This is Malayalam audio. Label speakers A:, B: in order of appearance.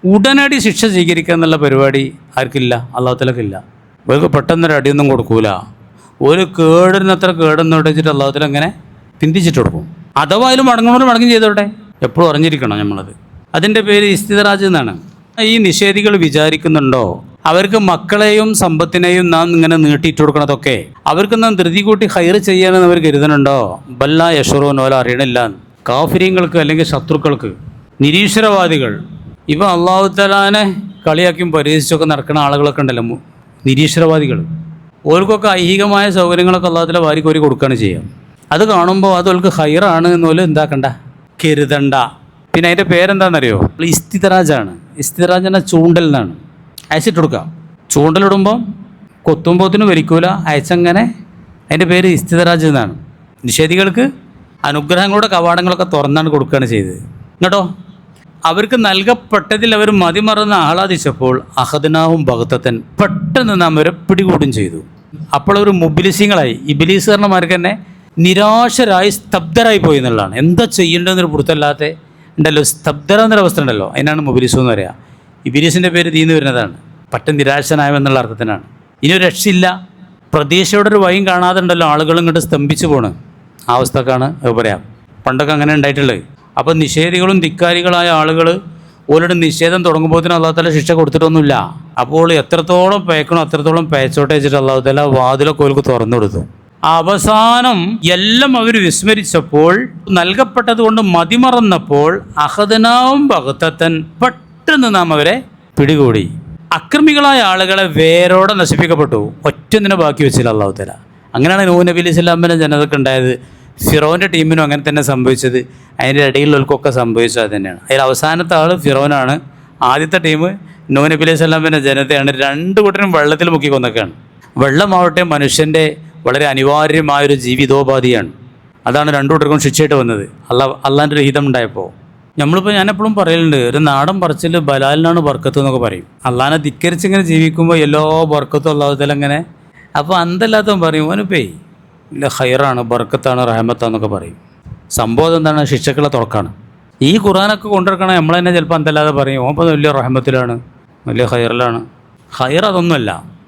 A: ഉടനടി ശിക്ഷ സ്വീകരിക്കുക എന്നുള്ള പരിപാടി ആർക്കില്ല, അള്ളാഹുത്തലക്കില്ല. അവർക്ക് പെട്ടെന്നൊരു അടിയൊന്നും കൊടുക്കൂല. ഒരു കേടിനത്ര കേടെന്ന് വെച്ചിട്ട് അള്ളാഹുത്തല അങ്ങനെ പിന്തിച്ചിട്ട് കൊടുക്കും. അഥവാ അതിൽ മടങ്ങുമ്പോൾ മടങ്ങും ചെയ്തോട്ടെ, എപ്പോഴും അറിഞ്ഞിരിക്കണം നമ്മളത്. അതിൻ്റെ പേര് ഇസ്തിദ്റാജ് എന്നാണ്. ഈ നിഷേധികൾ വിചാരിക്കുന്നുണ്ടോ അവർക്ക് മക്കളെയും സമ്പത്തിനെയും നാം ഇങ്ങനെ നീട്ടിയിട്ട് കൊടുക്കണതൊക്കെ അവർക്ക് നാം ധൃതി കൂട്ടി ഹൈർ ചെയ്യാനെന്ന് അവർ കരുതുന്നുണ്ടോ? ബല്ല യഷറൂനോല അറിയണില്ല. കാഫിര്യങ്ങൾക്ക് അല്ലെങ്കിൽ ശത്രുക്കൾക്ക്, നിരീശ്വരവാദികൾ, ഇപ്പം അള്ളാഹു തആലാനെ കളിയാക്കിയും പരിഹസിച്ചൊക്കെ നടക്കുന്ന ആളുകളൊക്കെ ഉണ്ടല്ലോ, നിരീശ്വരവാദികൾ. ഓർക്കൊക്കെ ഐഹികമായ സൗകര്യങ്ങളൊക്കെ അള്ളാഹു തആല വാരിക്കോരി കൊടുക്കുകയാണ് ചെയ്യുക. അത് കാണുമ്പോൾ അത് അവർക്ക് ഹൈറാണ് എന്നോലും എന്താക്കണ്ട, കരുതണ്ട. പിന്നെ അതിൻ്റെ പേരെന്താണെന്നറിയോ? ഇസ്തിദ്റാജാണ്. ഇസ്തിദ്റാജ് എന്ന ചൂണ്ടൽ എന്നാണ്. അയച്ചിട്ട് കൊടുക്കുക. ചൂണ്ടലിടുമ്പോൾ കൊത്തുമ്പോത്തിന് വലിക്കൂല, അയച്ചങ്ങനെ. അതിൻ്റെ പേര് ഇസ്തിദ്റാജ് എന്നാണ്. നിഷേധികൾക്ക് അനുഗ്രഹങ്ങളുടെ കവാടങ്ങളൊക്കെ തുറന്നാണ് കൊടുക്കുകയാണ് ചെയ്തത്. കേട്ടോ, അവർക്ക് നൽകപ്പെട്ടതിൽ അവർ മതിമറന്ന് ആഹ്ലാദിച്ചപ്പോൾ അഹദ്നാഹും ബഗ്തത്തൻ, പെട്ടെന്ന് നാം അവരെ പിടികൂടും ചെയ്തു. അപ്പോൾ അവർ മുബ്ലിസീങ്ങളായി, ഇബ്ലീസുകാരന്മാർക്ക് തന്നെ നിരാശരായി സ്തബ്ധരായി പോയി എന്നുള്ളതാണ്. എന്താ ചെയ്യേണ്ടതെന്നൊരു പുറത്തല്ലാത്ത ഉണ്ടല്ലോ, സ്തബ്ധര എന്നൊരവസ്ഥ ഉണ്ടല്ലോ, അതിനാണ് മുബ്ലിസു എന്ന് പറയുക. ഇബ്ലീസിൻ്റെ പേര് തീർന്നു വരുന്നതാണ്. പറ്റും നിരാശനായമെന്നുള്ള അർത്ഥത്തിനാണ്. ഇനി ഒരു രക്ഷയില്ല, പ്രതീക്ഷയുടെ ഒരു വഴിയും കാണാതെ ഉണ്ടല്ലോ ആളുകൾ ഇങ്ങോട്ട് സ്തംഭിച്ചു പോണ്. ആ അവസ്ഥക്കാണ് പറയാം. പണ്ടൊക്കെ അങ്ങനെ ഉണ്ടായിട്ടുള്ളത്. അപ്പോൾ നിഷേധികളും ധിക്കാരികളായ ആളുകൾ ഓരോട് നിഷേധം തുടങ്ങുമ്പോഴത്തേനും അള്ളാഹു തആല ശിക്ഷ കൊടുത്തിട്ടൊന്നുമില്ല. അപ്പോൾ എത്രത്തോളം പേക്കണോ അത്രത്തോളം പേച്ചോട്ടെ വെച്ചിട്ട് അള്ളാഹു തആല വാതിലൊക്കെ ഓർക്ക് തുറന്നു കൊടുത്തു. അവസാനം എല്ലാം അവർ വിസ്മരിച്ചപ്പോൾ, നൽകപ്പെട്ടത് കൊണ്ട് മതിമറന്നപ്പോൾ അഹദ്നാഹും ബഗ്തത്തൻ, പെട്ടെന്ന് നാം അവരെ പിടികൂടി. അക്രമികളായ ആളുകളെ വേരോടെ നശിപ്പിക്കപ്പെട്ടു, ഒറ്റൊന്നിനെ ബാക്കി വെച്ചില്ല അള്ളാഹു തആല. അങ്ങനെയാണ് നൂഹ് നബി അലൈഹി സ്വലാമിൻ്റെ ജനതക്ക് ഉണ്ടായത്. ഫിറോൻ്റെ ടീമിനും അങ്ങനെ തന്നെ സംഭവിച്ചത്. അതിൻ്റെ ഇടയിലുള്ളവർക്കൊക്കെ സംഭവിച്ചത് അത് തന്നെയാണ്. അതിൽ അവസാനത്തെ ആൾ ഫിറോനാണ്. ആദ്യത്തെ ടീം നൂഹ് നബി അലൈഹി സ്വലാമിൻ്റെ ജനതയാണ്. രണ്ട് കൂട്ടരും വെള്ളത്തിൽ മുക്കി കൊന്നൊക്കെയാണ്. വെള്ളമാവട്ടെ മനുഷ്യൻ്റെ വളരെ അനിവാര്യമായൊരു ജീവിതോപാധിയാണ്. അതാണ് രണ്ടു കൂട്ടർക്കും ശിക്ഷയായിട്ട് വന്നത് അള്ളാൻ്റെ രഹിതം ഉണ്ടായപ്പോൾ. ഞാനെപ്പോഴും പറയലുണ്ട്, ഒരു നാടൻ പറച്ചിൽ ബലാലിനാണ് ബർക്കത്ത് എന്നൊക്കെ പറയും. അള്ളാനെ ധിക്കരിച്ചിങ്ങനെ ജീവിക്കുമ്പോൾ എല്ലാ ബർക്കത്തും അള്ളാഹു തആല അങ്ങനെ. അപ്പോൾ അന്തല്ലാത്തവൻ പറയും ഓനിപ്പേ ഇല്ല ഹൈറാണ്, ബർക്കത്താണ്, റഹമത്താന്നൊക്കെ പറയും. സംഭവം എന്താണ്? ശിക്ഷക്കുള്ള തുറക്കാണ്. ഈ ഖുർആനൊക്കെ കൊണ്ടുവരണം നമ്മൾ തന്നെ ചിലപ്പോൾ അന്തല്ലാതെ പറയും ഓൻ ഇപ്പോൾ വലിയ റഹമത്തിലാണ്, വലിയ ഹൈറിലാണ്. ഹൈർ അതൊന്നുമല്ല.